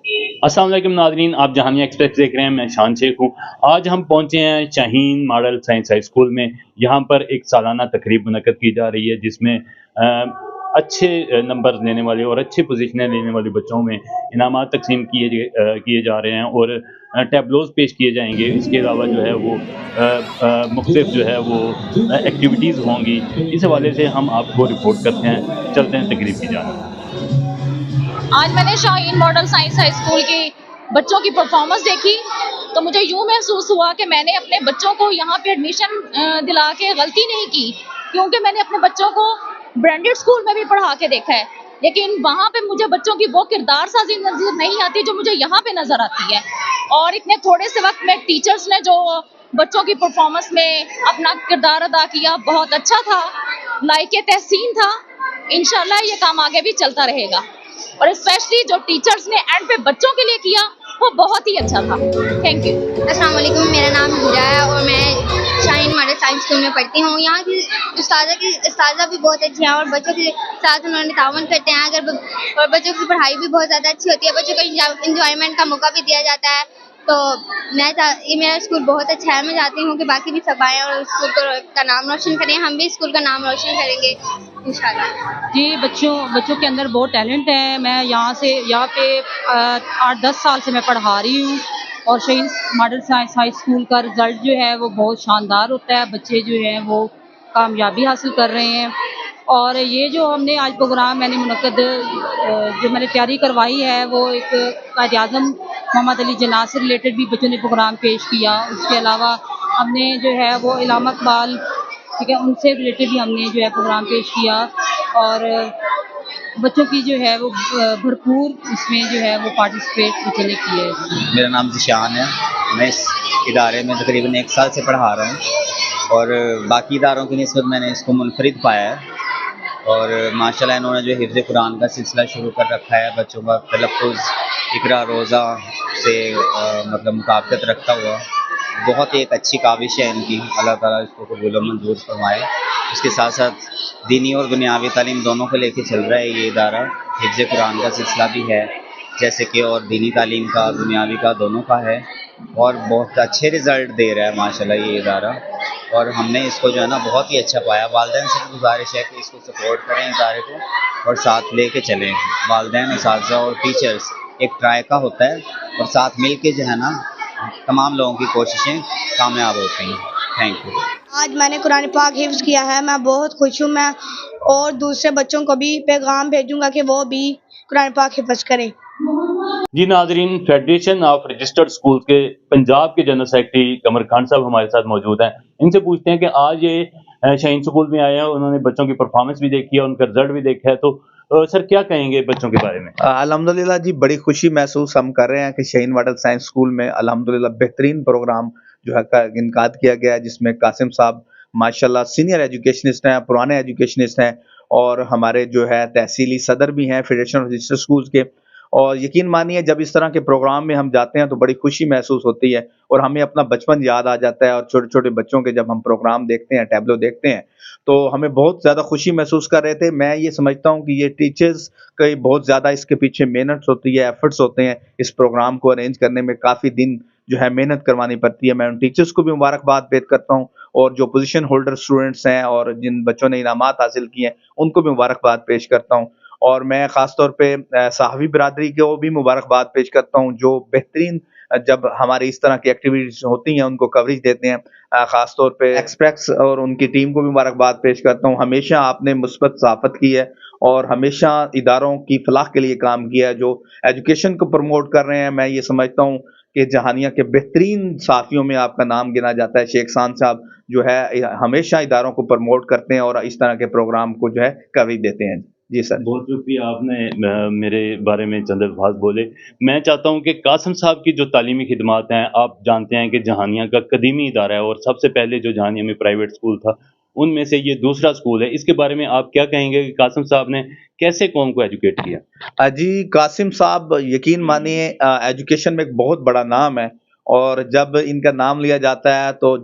अस्सलाम वालेकुम नाज़रीन, आप जहानिया एक्सप्रेस देख रहे हैं। मैं शान शेख हूँ। आज हम पहुँचे हैं Shaheen model science high school में। यहाँ पर एक सालाना तकरीब मुनक्कद की जा रही है जिसमें अच्छे नंबर लेने वाले और अच्छी पोजीशनें लेने वाले बच्चों में इनामात तकसीम किए जा रहे हैं और टैबलोज़ पेश किए जाएंगे। इसके अलावा जो है वो मुख्तलिफ जो है वो एक्टिविटीज़ होंगी। इस हवाले से हम आपको रिपोर्ट करते हैं। चलते हैं तकरीब की जानिब। आज मैंने Shaheen model science high school के बच्चों की परफॉर्मेंस देखी तो मुझे यूँ महसूस हुआ कि मैंने अपने बच्चों को यहाँ पे एडमिशन दिला के गलती नहीं की, क्योंकि मैंने अपने बच्चों को ब्रांडेड स्कूल में भी पढ़ा के देखा है, लेकिन वहाँ पे मुझे बच्चों की वो किरदार साजी नजर नहीं आती जो मुझे यहाँ पे नजर आती है। और इतने थोड़े से वक्त में टीचर्स ने जो बच्चों की परफॉर्मेंस में अपना किरदार अदा किया, बहुत अच्छा था, लायक तहसीन था। इंशाल्लाह ये काम आगे भी चलता रहेगा और स्पेशली जो टीचर्स ने एंड पे बच्चों के लिए किया वो बहुत ही अच्छा था। Thank you. अस्सलाम वालेकुम, मेरा नाम हिरा है और मैं शाहीन मॉडल साइंस स्कूल में पढ़ती हूँ। यहाँ की उस्तादा भी बहुत अच्छी हैं और बच्चों के साथ उन्होंने तावन करते हैं। और बच्चों की पढ़ाई भी बहुत ज़्यादा अच्छी होती है, बच्चों को इंजॉयमेंट का मौका भी दिया जाता है। तो ये मेरा स्कूल बहुत अच्छा है। मैं चाहती हूँ कि बाकी भी सब आएँ और स्कूल का नाम रोशन करें। हम भी स्कूल का नाम रोशन करेंगे इंशाल्लाह। जी, बच्चों के अंदर बहुत टैलेंट है। मैं यहाँ पे 8-10 साल से मैं पढ़ा रही हूँ और Shaheen model science high school का रिज़ल्ट जो है वो बहुत शानदार होता है। बच्चे जो हैं वो कामयाबी हासिल कर रहे हैं। और ये जो हमने आज प्रोग्राम जो मैंने तैयारी करवाई है वो एक कायद-ए-आज़म मोहम्मद अली जिन्ना से रिलेटेड भी बच्चों ने प्रोग्राम पेश किया। उसके अलावा हमने जो है वो इलामा इकबाल, ठीक है, उनसे रिलेटेड भी हमने जो है प्रोग्राम पेश किया और बच्चों की जो है वो भरपूर इसमें जो है वो पार्टिसिपेट बच्चों ने किए। मेरा नाम ज़िशान है। मैं इस इदारे में तकरीबन 1 साल से पढ़ा रहा हूँ और बाकी इदारों की निस्बत मैंने इसको मुनफरिद पाया है। और माशाल्लाह इन्होंने जो हिफ्ज़ कुरान का सिलसिला शुरू कर रखा है, बच्चों का तलफ़्फ़ुज़ इक़रा रोज़ा से मतलब मुताबिकत रखता हुआ, बहुत ही एक अच्छी काविश है इनकी। अल्लाह ताला इसको कबूल व मंजूर फरमाए। उसके साथ साथ दीनी और दुनियावी तालीम दोनों को लेके चल रहा है ये इदारा। हिफ्ज़ कुरान का सिलसिला भी है जैसे कि, और दीनी तालीम का, दुनियावी का, दोनों का है और बहुत अच्छे रिज़ल्ट दे रहा है माशाल्लाह ये इदारा। और हमने इसको जो है ना बहुत ही अच्छा पाया। वालिदैन से भी गुजारिश है कि इसको सपोर्ट करें इदारे को और साथ लेके चलें। वालिदैन, असातिज़ा और टीचर्स एक ट्रायका होता है और साथ मिल के जो है ना तमाम लोगों की कोशिशें कामयाब होती हैं। Thank you. आज मैंने कुरान पाक हिफ्ज़ किया है, मैं बहुत खुश हूँ। मैं और दूसरे बच्चों को भी पैगाम भेजूँगा कि वो भी कुरान पाक हिफ्ज़ करें। जी नाज़रीन, फेडरेशन ऑफ रजिस्टर्ड स्कूल के पंजाब के जनरल सेक्रेटरी कमर खान साहब हमारे साथ मौजूद हैं। इनसे पूछते हैं कि आज ये शाहीन स्कूल में आए हैं, उन्होंने बच्चों की परफॉर्मेंस भी देखी है, उनका रिजल्ट भी देखा है, तो सर क्या कहेंगे बच्चों के बारे में? अल्हम्दुलिल्लाह जी, बड़ी खुशी महसूस हम कर रहे हैं कि शाहीन मॉडल साइंस स्कूल में अल्हम्दुलिल्लाह बेहतरीन प्रोग्राम जो है का इनकाद किया गया है, जिसमें कासिम साहब माशाल्लाह सीनियर एजुकेशनिस्ट हैं, पुराने एजुकेशनिस्ट हैं और हमारे जो है तहसीली सदर भी हैं फेडरेशन ऑफ रजिस्टर्ड स्कूल्स के। और यकीन मानिए जब इस तरह के प्रोग्राम में हम जाते हैं तो बड़ी खुशी महसूस होती है और हमें अपना बचपन याद आ जाता है। और छोटे छोटे बच्चों के जब हम प्रोग्राम देखते हैं, टैबलो देखते हैं, तो हमें बहुत ज़्यादा खुशी महसूस कर रहे थे। मैं ये समझता हूँ कि ये टीचर्स की बहुत ज़्यादा इसके पीछे मेहनत होती है, एफर्ट्स होते हैं। इस प्रोग्राम को अरेंज करने में काफ़ी दिन जो है मेहनत करवानी पड़ती है। मैं उन टीचर्स को भी मुबारकबाद पेश करता हूँ और जो पोजीशन होल्डर स्टूडेंट्स हैं और जिन बच्चों ने इनामात हासिल किए हैं उनको भी मुबारकबाद पेश करता हूँ। और मैं ख़ास तौर पे सहाफ़ी बिरादरी को भी मुबारकबाद पेश करता हूँ जो बेहतरीन जब हमारी इस तरह की एक्टिविटीज़ होती हैं उनको कवरेज देते हैं। ख़ास तौर पे एक्सप्रेस और उनकी टीम को भी मुबारकबाद पेश करता हूँ। हमेशा आपने मुस्बत सहाफ़त की है और हमेशा इदारों की फलाह के लिए काम किया है, जो एजुकेशन को प्रमोट कर रहे हैं। मैं ये समझता हूँ कि जहानिया के बेहतरीन सहाफ़ियों में आपका नाम गिना जाता है। शेख खान साहब जो है हमेशा इदारों को प्रमोट करते हैं और इस तरह के प्रोग्राम को जो है कवरेज देते हैं। जी सर। बहुत शुक्रिया, आपने मेरे बारे में चंद अल्फाज बोले। मैं चाहता हूँ कि कासिम साहब की जो तालीमी खिदमात हैं, आप जानते हैं कि जहानिया का कदीमी इदारा है और सबसे पहले जो जहानिया में प्राइवेट स्कूल था उनमें से ये दूसरा स्कूल है। इसके बारे में आप क्या कहेंगे कि कासिम साहब ने कैसे कौम को एजुकेट किया? जी, कासिम साहब यकीन मानिए एजुकेशन में एक बहुत बड़ा नाम है और जब इनका नाम लिया जाता है तो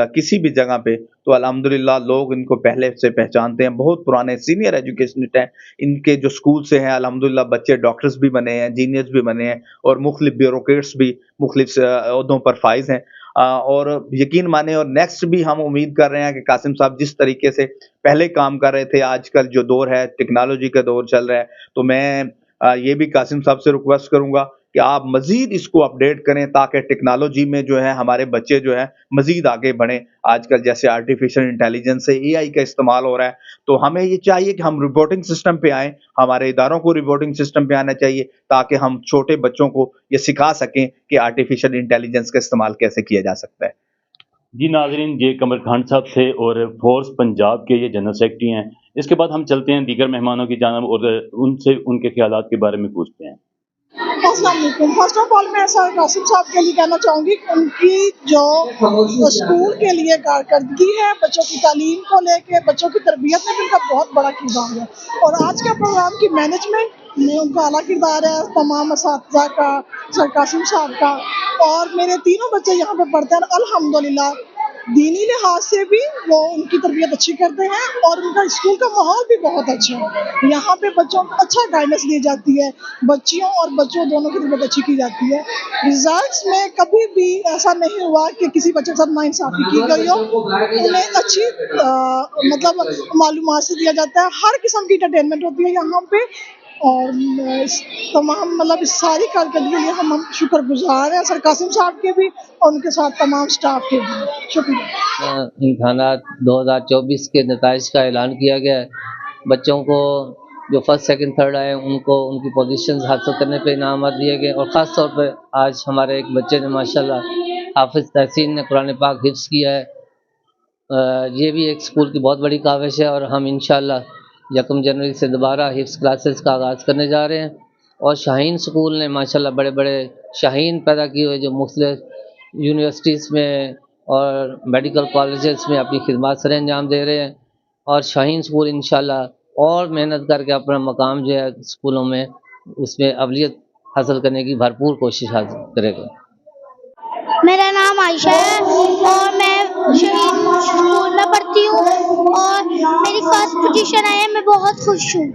किसी भी जगह पे تو الحمدللہ لوگ ان کو پہلے سے پہچانتے ہیں. بہت پرانے سینئر ایجوکیشنسٹ ہیں. ان کے جو اسکول سے ہیں الحمدللہ بچے ڈاکٹرز بھی بنے ہیں, انجینئرز بھی بنے ہیں, اور مختلف بیوروکریٹس بھی مختلف عہدوں پر فائز ہیں. اور یقین مانیں, اور نیکسٹ بھی ہم امید کر رہے ہیں کہ قاسم صاحب جس طریقے سے پہلے کام کر رہے تھے, آج کل جو دور ہے ٹیکنالوجی کا دور چل رہا ہے, تو میں یہ بھی قاسم صاحب سے ریکویسٹ کروں گا کہ آپ مزید اس کو اپڈیٹ کریں تاکہ ٹیکنالوجی میں جو ہے ہمارے بچے جو ہیں مزید آگے بڑھیں. آج کل جیسے آرٹیفیشل انٹیلیجنس سے AI کا استعمال ہو رہا ہے, تو ہمیں یہ چاہیے کہ ہم رپورٹنگ سسٹم پہ آئیں, ہمارے اداروں کو رپورٹنگ سسٹم پہ آنا چاہیے تاکہ ہم چھوٹے بچوں کو یہ سکھا سکیں کہ آرٹیفیشل انٹیلیجنس کا استعمال کیسے کیا جا سکتا ہے. جی ناظرین, یہ قمر خان صاحب تھے اور فورس پنجاب کے یہ جنرل سیکرٹری ہیں. اس کے بعد ہم چلتے ہیں دیگر مہمانوں کی جانب اور ان سے ان کے خیالات کے بارے میں پوچھتے ہیں. السلام علیکم. فرسٹ آف آل میں سر قاسم صاحب کے لیے کہنا چاہوں گی کہ ان کی جو اسکول کے لیے کارکردگی ہے, بچوں کی تعلیم کو لے کے, بچوں کی تربیت میں بھی ان کا بہت بڑا کردار ہے, اور آج کے پروگرام کی مینجمنٹ میں ان کا اعلیٰ کردار ہے. تمام اساتذہ کا, سر قاسم صاحب کا, اور میرے تینوں بچے یہاں پہ پڑھتے ہیں الحمدللہ. دینی لحاظ سے بھی وہ ان کی تربیت اچھی کرتے ہیں, اور ان کا اسکول کا ماحول بھی بہت اچھا ہے. یہاں پہ بچوں کو اچھا گائیڈنس دی جاتی ہے, بچیوں اور بچوں دونوں کی تربیت اچھی کی جاتی ہے. ریزلٹس میں کبھی بھی ایسا نہیں ہوا کہ کسی بچے کے ساتھ ناانصافی کی گئی ہو. انہیں اچھی مطلب معلومات سے دیا جاتا ہے, ہر قسم کی انٹرٹینمنٹ ہوتی ہے یہاں پہ, اور تمام مطلب اس ساری کارکردگی کے لیے ہم شکر گزار ہیں سر قاسم صاحب کے بھی اور ان کے ساتھ تمام سٹاف کے بھی. شکریہ. امتحانات 2024 کے نتائج کا اعلان کیا گیا ہے. بچوں کو جو فرسٹ سیکنڈ تھرڈ آئے ان کو ان کی پوزیشنز حاصل کرنے پہ انعامات دیے گئے, اور خاص طور پہ آج ہمارے ایک بچے نے ماشاءاللہ حافظ تحسین نے قرآن پاک حفظ کیا ہے. یہ بھی ایک اسکول کی بہت بڑی کاوش ہے, اور ہم انشاءاللہ 1 جنوری سے دوبارہ حفظ کلاسز کا آغاز کرنے جا رہے ہیں. اور شاہین اسکول نے ماشاءاللہ بڑے بڑے شاہین پیدا کیے ہوئے جو مختلف یونیورسٹیز میں اور میڈیکل کالجز میں اپنی خدمات سر انجام دے رہے ہیں, اور شاہین اسکول انشاءاللہ اور محنت کر کے اپنا مقام جو ہے اسکولوں میں اس میں اولیا حاصل کرنے کی بھرپور کوشش حاصل کرے گا. میرا نام عائشہ ہے اور میں شہید اسکول میں پڑھتی ہوں, اور میری فرسٹ پوزیشن آئی ہے, میں بہت خوش ہوں.